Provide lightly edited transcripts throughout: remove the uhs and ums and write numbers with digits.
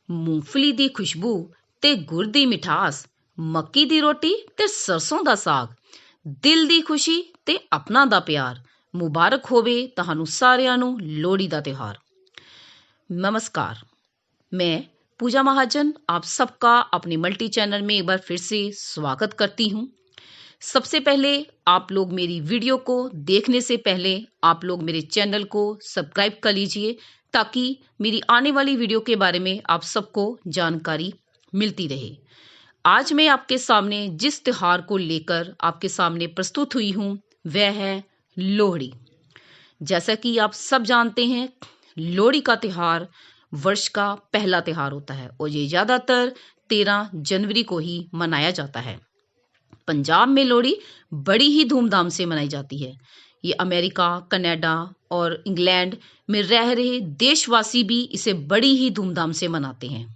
मूंगफली दी खुशबू ते गुड़ दी मिठास, मक्की दी रोटी ते सरसों ਦਾ ਸਾਗ, ਦਿਲ ਦੀ ਖੁਸ਼ੀ ਤੇ ਆਪਣਾ ਦਾ ਪਿਆਰ। ਮੁਬਾਰਕ ਹੋਵੇ ਤੁਹਾਨੂੰ ਸਾਰਿਆਂ ਨੂੰ ਲੋਹੜੀ ਦਾ ਤਿਉਹਾਰ। नमस्कार, मैं पूजा महाजन आप सबका अपने मल्टी चैनल में एक बार फिर से स्वागत करती हूँ। सबसे पहले आप लोग मेरी वीडियो को देखने से पहले आप लोग मेरे चैनल को सब्सक्राइब कर लीजिए ताकि मेरी आने वाली वीडियो के बारे में आप सबको जानकारी मिलती रहे। आज मैं आपके सामने जिस त्योहार को लेकर आपके सामने प्रस्तुत हुई हूँ वह है लोहड़ी। जैसा कि आप सब जानते हैं, लोहड़ी का त्योहार वर्ष का पहला त्योहार होता है और ये ज़्यादातर 13 जनवरी को ही मनाया जाता है। पंजाब में लोहड़ी बड़ी ही धूमधाम से मनाई जाती है। ये अमेरिका, कनाडा और इंग्लैंड में रह रहे देशवासी भी इसे बड़ी ही धूमधाम से मनाते हैं।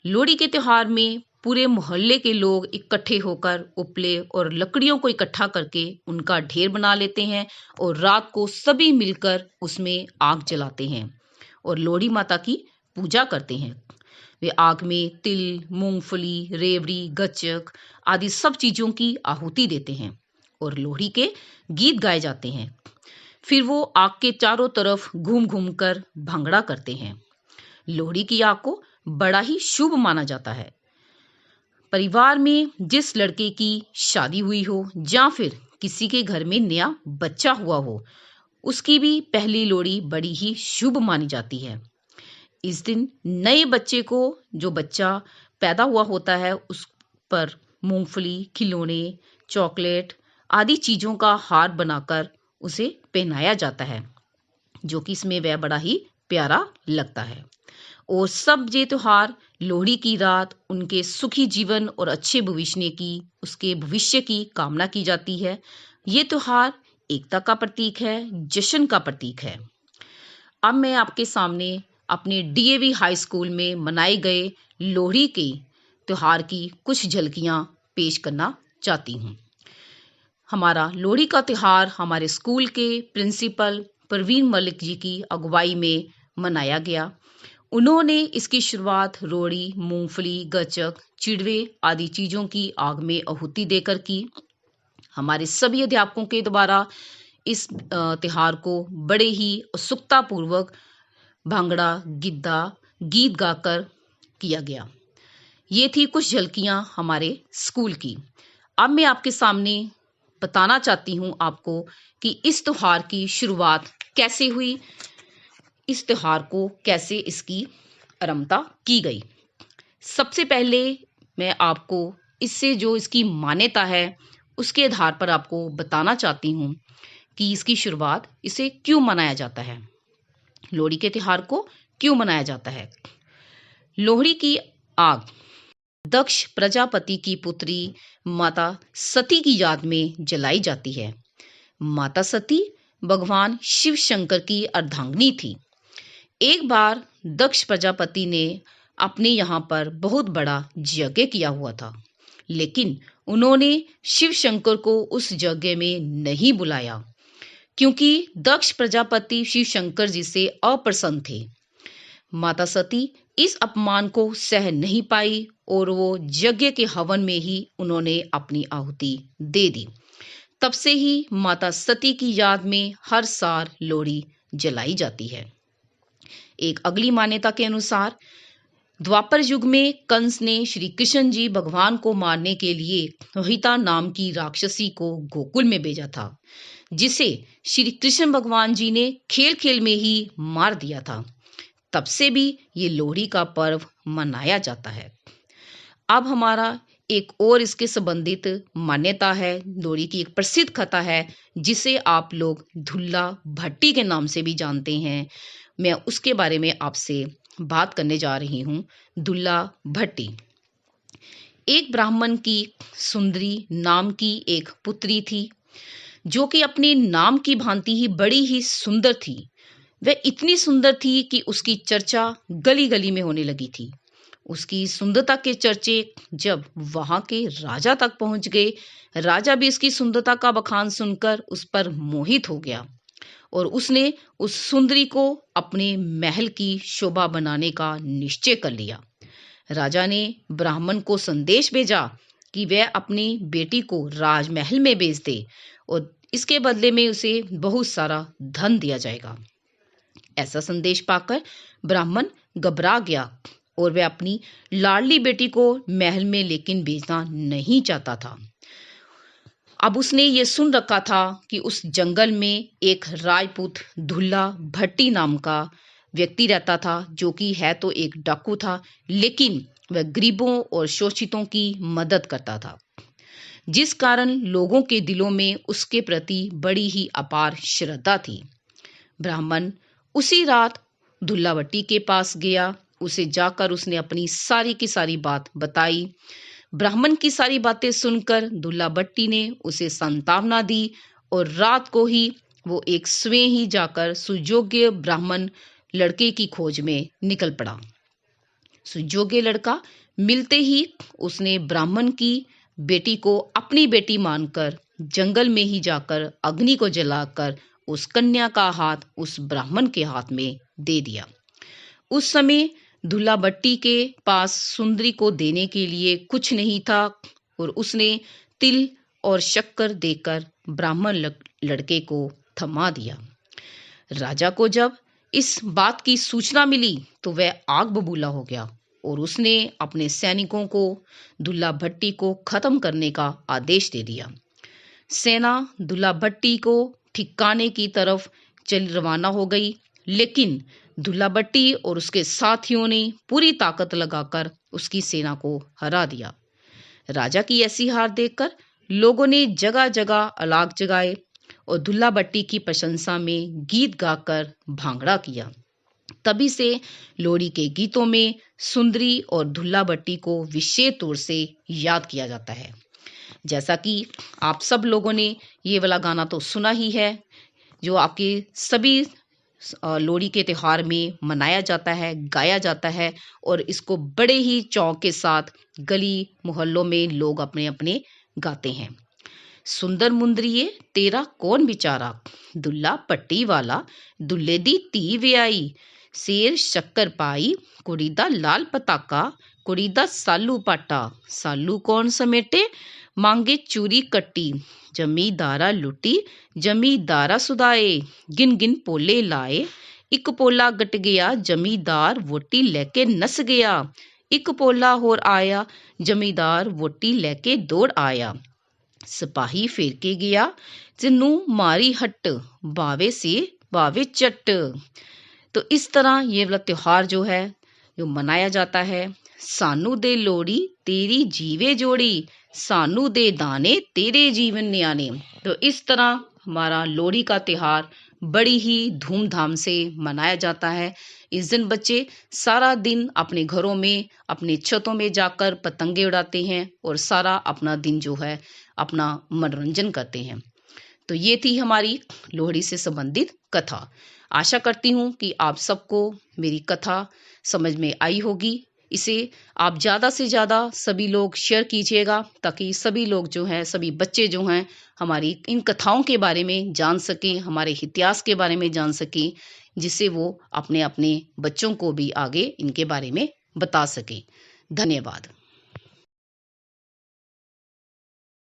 लोहड़ी के त्योहार में पूरे मोहल्ले के लोग इकट्ठे होकर उपले और लकड़ियों को इकट्ठा करके उनका ढेर बना लेते हैं और रात को सभी मिलकर उसमें आग जलाते हैं और लोहड़ी माता की पूजा करते हैं। वे आग में तिल, मूंगफली, रेवड़ी, गच्चक आदि सब चीज़ों की आहुति देते हैं और लोहड़ी के गीत गाए जाते हैं। फिर वो आग के चारों तरफ घूम घूम कर भांगड़ा करते हैं। लोहड़ी की आग को बड़ा ही शुभ माना जाता है। परिवार में जिस लड़के की शादी हुई हो या फिर किसी के घर में नया बच्चा हुआ हो, उसकी भी पहली लोहड़ी बड़ी ही शुभ मानी जाती है। इस दिन नए बच्चे को, जो बच्चा पैदा हुआ होता है, उस पर मूंगफली, खिलौने, चॉकलेट आदि चीज़ों का हार बनाकर उसे पहनाया जाता है, जो कि इसमें वह बड़ा ही प्यारा लगता है। और सब ये त्योहार लोहड़ी की रात उनके सुखी जीवन और अच्छे भविष्य की, उसके भविष्य की कामना की जाती है। ये त्योहार एकता का प्रतीक है, जश्न का प्रतीक है। अब मैं आपके सामने अपने डीएवी हाई स्कूल में मनाए गए लोहड़ी के त्योहार की कुछ झलकियां पेश करना चाहती हूँ। हमारा लोहड़ी का त्योहार हमारे स्कूल के प्रिंसिपल परवीन मलिक जी की अगुवाई में मनाया गया। उन्होंने इसकी शुरुआत रोड़ी, मूंगफली, गच्चक, चिड़वे आदि चीज़ों की आग में आहुति देकर की। हमारे सभी अध्यापकों के द्वारा इस त्योहार को बड़े ही उत्सुकता पूर्वक भांगड़ा, गिद्दा, गीत गाकर किया गया। ये थी कुछ झलकियां हमारे स्कूल की। अब मैं आपके सामने बताना चाहती हूँ आपको कि इस त्योहार की शुरुआत कैसे हुई, इस त्योहार को कैसे इसकी आरंभता की गई। सबसे पहले मैं आपको इससे जो इसकी मान्यता है उसके आधार पर आपको बताना चाहती हूँ कि इसकी शुरुआत इसे क्यों मनाया जाता है, लोहड़ी के त्योहार को क्यों मनाया जाता है। लोहड़ी की आग दक्ष प्रजापति की पुत्री माता सती की याद में जलाई जाती है। माता सती भगवान शिव शंकर की अर्धांगिनी थी। एक बार दक्ष प्रजापति ने अपने यहाँ पर बहुत बड़ा यज्ञ किया हुआ था, लेकिन उन्होंने शिव शंकर को उस यज्ञ में नहीं बुलाया क्योंकि दक्ष प्रजापति शिव शंकर जी से अप्रसन्न थे। माता सती इस अपमान को सह नहीं पाई और वो यज्ञ के हवन में ही उन्होंने अपनी आहुति दे दी। तब से ही माता सती की याद में हर साल लोहड़ी जलाई जाती है। एक अगली मान्यता के अनुसार द्वापर युग में कंस ने श्री कृष्ण जी भगवान को मारने के लिए रोहिता नाम की राक्षसी को गोकुल में भेजा था, जिसे श्री कृष्ण भगवान जी ने खेल खेल में ही मार दिया था। तब से भी ये लोहड़ी का पर्व मनाया जाता है। अब हमारा एक और इसके संबंधित मान्यता है। लोहड़ी की एक प्रसिद्ध कथा है जिसे आप लोग दुल्ला भट्टी के नाम से भी जानते हैं। मैं उसके बारे में आपसे बात करने जा रही हूँ। दुल्ला भट्टी एक ब्राह्मण की सुंदरी नाम की एक पुत्री थी, जो कि अपने नाम की भांति ही बड़ी ही सुंदर थी। वह इतनी सुंदर थी कि उसकी चर्चा गली गली में होने लगी थी। उसकी सुंदरता के चर्चे जब वहां के राजा तक पहुंच गए, राजा भी इसकी सुंदरता का बखान सुनकर उस पर मोहित हो गया। और उसने उस सुंदरी को अपने महल की शोभा बनाने का निश्चय कर लिया। राजा ने ब्राह्मण को संदेश भेजा कि वह अपनी बेटी को राजमहल में भेज दे और इसके बदले में उसे बहुत सारा धन दिया जाएगा। ऐसा संदेश पाकर ब्राह्मण घबरा गया और वह अपनी लाडली बेटी को महल में लेकिन भेजना नहीं चाहता था। अब उसने ये सुन रखा था कि उस जंगल में एक राजपूत दुल्ला भट्टी नाम का व्यक्ति रहता था, जो कि है तो एक डाकू था, लेकिन वह गरीबों और शोषितों की मदद करता था, जिस कारण लोगों के दिलों में उसके प्रति बड़ी ही अपार श्रद्धा थी। ब्राह्मण उसी रात दुल्ला भट्टी के पास गया। उसे जाकर उसने अपनी सारी की सारी बात बताई। ब्राह्मण की सारी बातें सुनकर दुल्ला भट्टी ने उसे सांत्वना दी और रात को ही वो एक स्वयं ही जाकर सुयोग्य ब्राह्मण लड़के की खोज में निकल पड़ा। सुयोग्य लड़का मिलते ही उसने ब्राह्मण की बेटी को अपनी बेटी मानकर जंगल में ही जाकर अग्नि को जलाकर उस कन्या का हाथ उस ब्राह्मण के हाथ में दे दिया। उस समय दुल्ला भट्टी के पास सुंदरी को देने के लिए कुछ नहीं था और उसने तिल और शक्कर देकर ब्राह्मण लड़के को थमा दिया। राजा को जब इस बात की सूचना मिली तो वह आग बबूला हो गया और उसने अपने सैनिकों को दुल्ला भट्टी को खत्म करने का आदेश दे दिया। सेना दुल्ला भट्टी को ठिकाने की तरफ चल रवाना हो गई, लेकिन दुल्ला भट्टी और उसके साथियों ने पूरी ताकत लगाकर उसकी सेना को हरा दिया। राजा की ऐसी हार देखकर लोगों ने जगह जगह अलाग जगाए और दुल्ला भट्टी की प्रशंसा में गीत गाकर भांगड़ा किया। तभी से लोरी के गीतों में सुंदरी और दुल्ला भट्टी को विशेष तौर से याद किया जाता है। जैसा कि आप सब लोगों ने ये वाला गाना तो सुना ही है, जो आपके सभी लोरी के त्योहार में मनाया जाता है, गाया जाता है और इसको बड़े ही चौक के साथ गली मोहल्लों में लोग अपने अपने गाते हैं। सुंदर मुंदरिए तेरा कौन बिचारा, दुल्ला पट्टी वाला दुल्ले दी धी व्याई, सेर शक्कर पाई कुड़ी दा लाल पताका, कुड़ी दा सालू पाटा, सालू कौन समेटे मांगे चूरी कट्टी, जमींदारा लुटी जमींदारा सुदाए, गिन गिन पोले लाए, एक पोला गट गया जमींदार वोटी लेके नस गया, एक पोला होर आया जमींदार वोटी लेके दौड़ आया, सिपाही फेर के गया जिन्नू मारी हट, बावे से बावे चट। तो इस तरह ये वाला त्योहार जो है जो मनाया जाता है। सानू दे लोड़ी तेरी जीवे जोड़ी, सानू दे दाने तेरे जीवन न्याने। तो इस तरह हमारा लोहड़ी का त्योहार बड़ी ही धूमधाम से मनाया जाता है। इस दिन बच्चे सारा दिन अपने घरों में अपने छतों में जाकर पतंगे उड़ाते हैं और सारा अपना दिन जो है अपना मनोरंजन करते हैं। तो ये थी हमारी लोहड़ी से संबंधित कथा। आशा करती हूँ कि आप सबको मेरी कथा समझ में आई होगी। इसे आप ज़्यादा से ज़्यादा सभी लोग शेयर कीजिएगा, ताकि सभी लोग जो हैं, सभी बच्चे जो हैं, हमारी इन कथाओं के बारे में जान सकें, हमारे इतिहास के बारे में जान सकें, जिससे वो अपने अपने बच्चों को भी आगे इनके बारे में बता सकें। धन्यवाद।